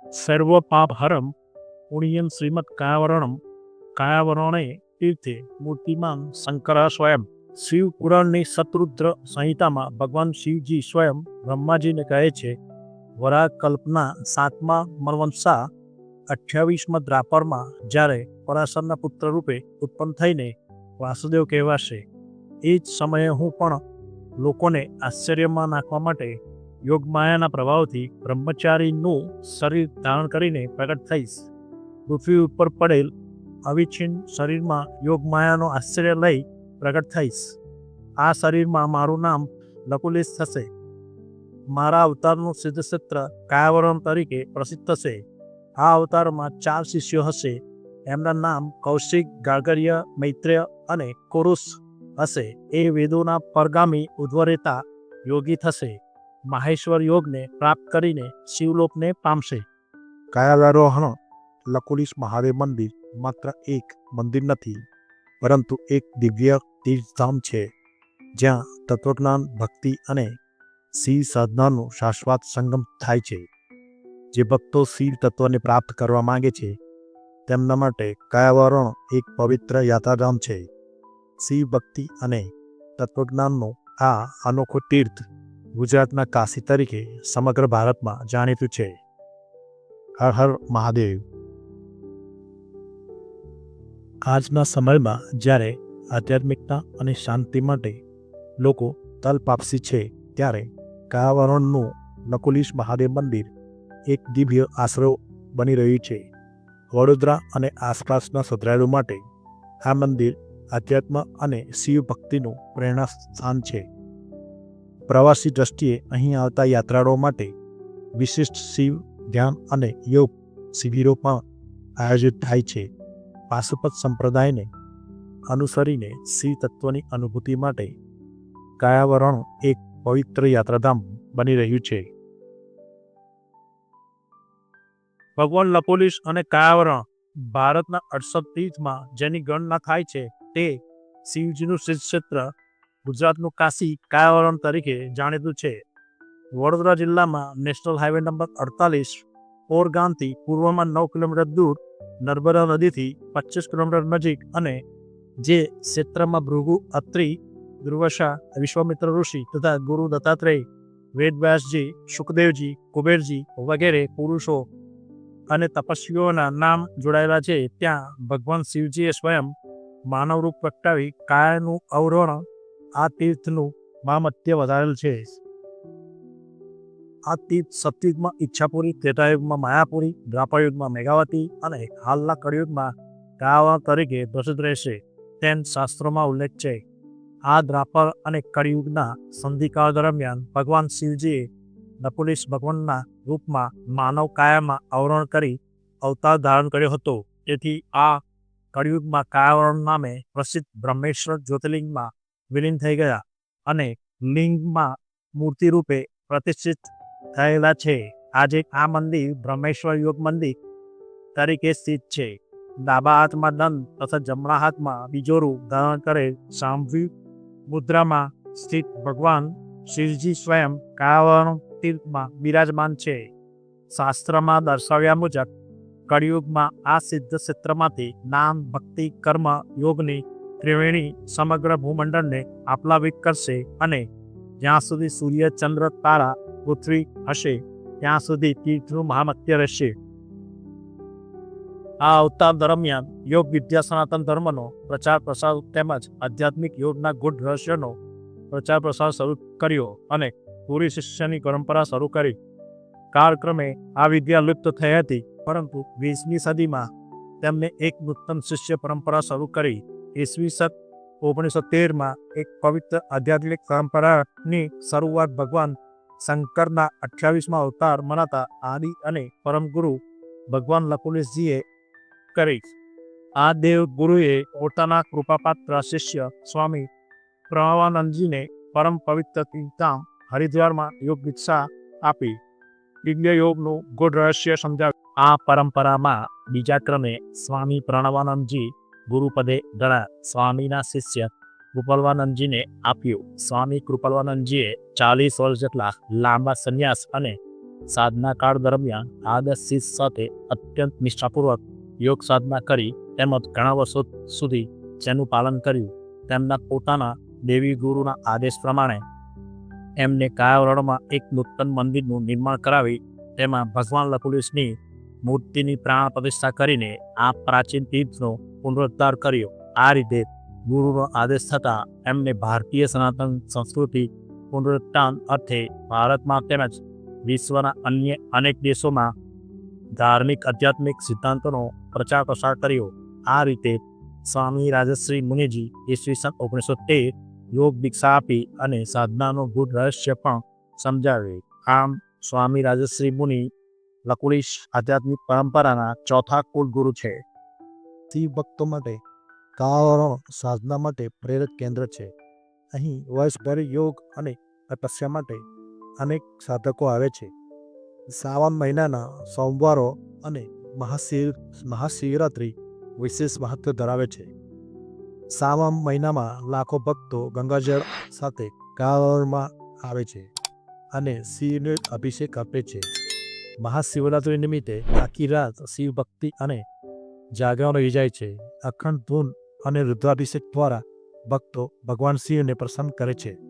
સર્વ પાપ હરમ પુણ્યમ શ્રીમદ કાયાવરણે તીર્થે મૂર્તિમાન શંકરા સ્વયં. શિવ પુરાણની શતરુદ્ર સંહિતામાં ભગવાન શિવજી સ્વયં બ્રહ્માજીને કહે છે, વરાહ કલ્પના 7મા મન્વંતસા 28મા દ્રાપરમાં જ્યારે પરાશરના પુત્ર રૂપે ઉત્પન્ન થઈને વાસુદેવ કહેવાશે, એ જ સમયે હું પણ લોકોને આશ્ચર્યમાં નાખવા માટે યોગમાયાના પ્રભાવથી બ્રહ્મચારીનું શરીર ધારણ કરીને પ્રગટ થઈશ. પૃથ્વી ઉપર પડેલ અવિચ્છિન્ન શરીરમાં યોગમાયાનો આશ્ચર્ય લઈ પ્રગટ થઈશ. આ શરીરમાં મારું નામ લકુલિશ થશે. મારા અવતારનું સિદ્ધક્ષેત્ર કાયાવરણ તરીકે પ્રસિદ્ધ થશે. આ અવતારમાં 4 શિષ્યો હશે. એમના નામ કૌશિક, ગાર્ગર્ય, મૈત્રેય અને કુરુસ હશે. એ વેદોના પરગામી ઉદ્ધવરેતા યોગી થશે. માહેશ્વર યોગને પ્રાપ્ત કરીને શિવલોકને પામશે. કાયાવારોહણ લકુલિશ મહાદેવ મંદિર માત્ર એક મંદિર નથી, પરંતુ એક દિવ્ય તીર્થધામ છે, જ્યાં તત્વજ્ઞાન, ભક્તિ અને શિવ સાધનાનો શાશ્વત સંગમ થાય છે. જે ભક્તો શિવ તત્વને પ્રાપ્ત કરવા માંગે છે, તેમના માટે કાયાવરણ એક પવિત્ર યાત્રાધામ છે. શિવ ભક્તિ અને તત્વજ્ઞાનનો આ અનોખો તીર્થ ગુજરાતના કાશી તરીકે સમગ્ર ભારતમાં જાણીતું છે. હર હર મહાદેવ. આજના સમયમાં જ્યારે આધ્યાત્મિકતા અને શાંતિ માટે લોકો તલપાપસી છે, ત્યારે કાયાવરણનું લકુલિશ મહાદેવ મંદિર એક દિવ્ય આશરો બની રહ્યું છે. વડોદરા અને આસપાસના શ્રદ્ધાળુઓ માટે આ મંદિર આધ્યાત્મ અને શિવ ભક્તિનું પ્રેરણા સ્થાન છે. પ્રવાસી દ્રષ્ટિએ અહીં આવતા યાત્રાળુઓ માટે વિશિષ્ટ શિવ ધ્યાન અને યોગ શિબિરો પણ આયોજિત થાય છે. પાશુપત સંપ્રદાયને અનુસરીને શિવ તત્વની અનુભૂતિ માટે કાયાવરણ એક પવિત્ર યાત્રાધામ બની રહ્યું છે. ભગવાન લકુલિશ અને કાયાવરણ ભારતના 68 તીર્થમાં જેની ગણના થાય છે, તે શિવજીનું સિદ્ધક્ષેત્ર ગુજરાતનું કાશી કાયાવરણ તરીકે જાણીતું છે. વડોદરા જિલ્લામાં નેશનલ હાઈવે નંબર 48 ઓર ગામથી પૂર્વમાં 9 કિલોમીટર દૂર, નર્મદા નદીથી 25 કિલોમીટર નજીક અને જે ક્ષેત્રમાં ભૃગુ, અત્રિ, દુર્વાસા, વિશ્વામિત્ર ઋષિ તથા ગુરુ દત્તાત્રેય, વેદવ્યાસજી, સુખદેવજી, કુબેરજી વગેરે પુરુષો અને તપસ્વીઓના નામ જોડાયેલા છે, ત્યાં ભગવાન શિવજીએ સ્વયં માનવ રૂપ પ્રગટાવી કાયાનું અવરોહણ આ તીર્થનું મહામત્ય વધારેલ છે. આ તીર્થ સતયુગમાં ઈચ્છાપુરી, ત્રેતાયુગમાં માયાપુરી, દ્વાપરયુગમાં મેઘાવતી અને હાલના કળિયુગમાં કાયાવરણ તરીકે પ્રસિદ્ધ રહેશે તેમ શાસ્ત્રોમાં ઉલ્લેખ છે. આ દ્વાપર અને કળિયુગના સંધિકાળ દરમિયાન ભગવાન શિવજીએ લકુલિશ ભગવાનના રૂપમાં માનવ કાયામાં અવરોહણ કરી અવતાર ધારણ કર્યો હતો. તેથી આ કળિયુગમાં કાયાવરણ નામે પ્રસિદ્ધ બ્રહ્મેશ્વર જ્યોતિર્લિંગમાં વિલીન થઈ ગયા અને લિંગમાં મૂર્તિ રૂપે પ્રતિષ્ઠિત થયેલા છે. આજે આ મંદિર બ્રહ્મેશ્વર યોગ મંદિર તરીકે સ્થિત છે. ડાબા હાથમાં દંડ તથા જમણા હાથમાં બીજોરું ધારણ કરે સામવી મુદ્રામાં સ્થિત ભગવાન શિવજી સ્વયં કાયાવરણ તીર્થમાં બિરાજમાન છે. શાસ્ત્રમાં દર્શાવ્યા મુજબ કળિયુગમાં આ સિદ્ધ ક્ષેત્રમાંથી નામ, ભક્તિ, કર્મ, યોગની ત્રિવેણી સમગ્ર ભૂમંડળને આપ્લાવિત કરશે અને જ્યાં સુધી સૂર્ય, ચંદ્ર, તારા, પૃથ્વી હશે ત્યાં સુધી તીર્થનું મહામત્ય રહેશે. આ અવતાર દરમિયાન યોગ વિદ્યા સનાતન ધર્મનો પ્રચાર પ્રસાર તેમજ આધ્યાત્મિક યોગના ગૂઢ રહસ્યોનો પ્રચાર પ્રસાર શરૂ કર્યો અને પૂરી શિષ્યની પરંપરા શરૂ કરી. કાળક્રમે આ વિદ્યા લુપ્ત થઈ હતી, પરંતુ 20મી સદીમાં તેમને એક નૂતન શિષ્ય પરંપરા શરૂ કરી. ઈસવીસન 1913માં એક પવિત્ર આધ્યાત્મિક પરંપરાની શરૂઆત ભગવાન શંકરના 28મા અવતાર મનાતા આદિ અને પરમ ગુરુ ભગવાન લકુલિશજીએ કરી. આ દેવ ગુરુએ પોતાના કૃપાપાત્ર શિષ્ય સ્વામી પ્રણવાનંદજીને પરમ પવિત્ર તીર્થધામ હરિદ્વારમાં યોગ દીક્ષા આપી દિવ્ય યોગનું ગૂઢ રહસ્ય સમજાવ્યું. આ પરંપરામાં બીજા ક્રમે સ્વામી પ્રણવાનંદજી ગુરુપદે ગણા સ્વામીના શિષ્ય કૃપાલવાનંદજીને આપ્યું. સ્વામી કૃપાલવાનંદજીએ 40 વર્ષ જેટલા લાંબા સંન્યાસ અને સાધના કાળ દરમિયાન આદર્શ શિષ્ય સાથે અત્યંત નિષ્ઠાપૂર્વક યોગ સાધના કરી તેમજ ઘણા વર્ષો સુધી જેનું પાલન કર્યું, તેમના પોતાના દેવી ગુરુના આદેશ પ્રમાણે એમને કાયાવરણમાં એક નૂતન મંદિરનું નિર્માણ કરાવી તેમાં ભગવાન લકુલિશની મૂર્તિની પ્રાણ પ્રતિષ્ઠા કરીને આ પ્રાચીન તીર્થનો પુનરુદ્ધાર કર્યો. આ રીતે ગુરુનો આદેશ થતાં એમને ભારતીય સનાતન સંસ્કૃતિ પુનરુત્થાન અર્થે ભારતમાં તેમજ વિશ્વના અન્ય અનેક દેશોમાં ધાર્મિક આધ્યાત્મિક સિદ્ધાંતોનો પ્રચાર પ્રસાર કર્યો. આ રીતે સ્વામી રાજશ્રી મુનિજી ઈસવીસન 1913 યોગ દીક્ષા આપી અને સાધનાનો ગૂઢ રહસ્ય પણ સમજાવ્યું. આમ સ્વામી રાજશ્રી મુનિ લકુલિશ આધ્યાત્મિક પરંપરાના ચોથા કુલગુરુ છે. શિવ ભક્તો માટે કાયાવરણ સાધના માટે પ્રેરક કેન્દ્ર છે. અહીં વર્ષભર યોગ અને તપસ્યા માટે અનેક સાધકો આવે છે. શ્રાવણ મહિનાના સોમવારો અને મહાશિવરાત્રિ વિશેષ મહત્વ ધરાવે છે. શ્રાવણ મહિનામાં લાખો ભક્તો ગંગાજળ સાથે કાયાવરણમાં આવે છે અને શિવને અભિષેક આપે છે. મહાશિવરાત્રિ નિમિત્તે આખી રાત શિવ ભક્તિ અને જાગરણ યોજાય છે. અખંડ ધૂન અને રુદ્રાભિષેક દ્વારા ભક્તો ભગવાન શિવને પ્રસન્ન કરે છે.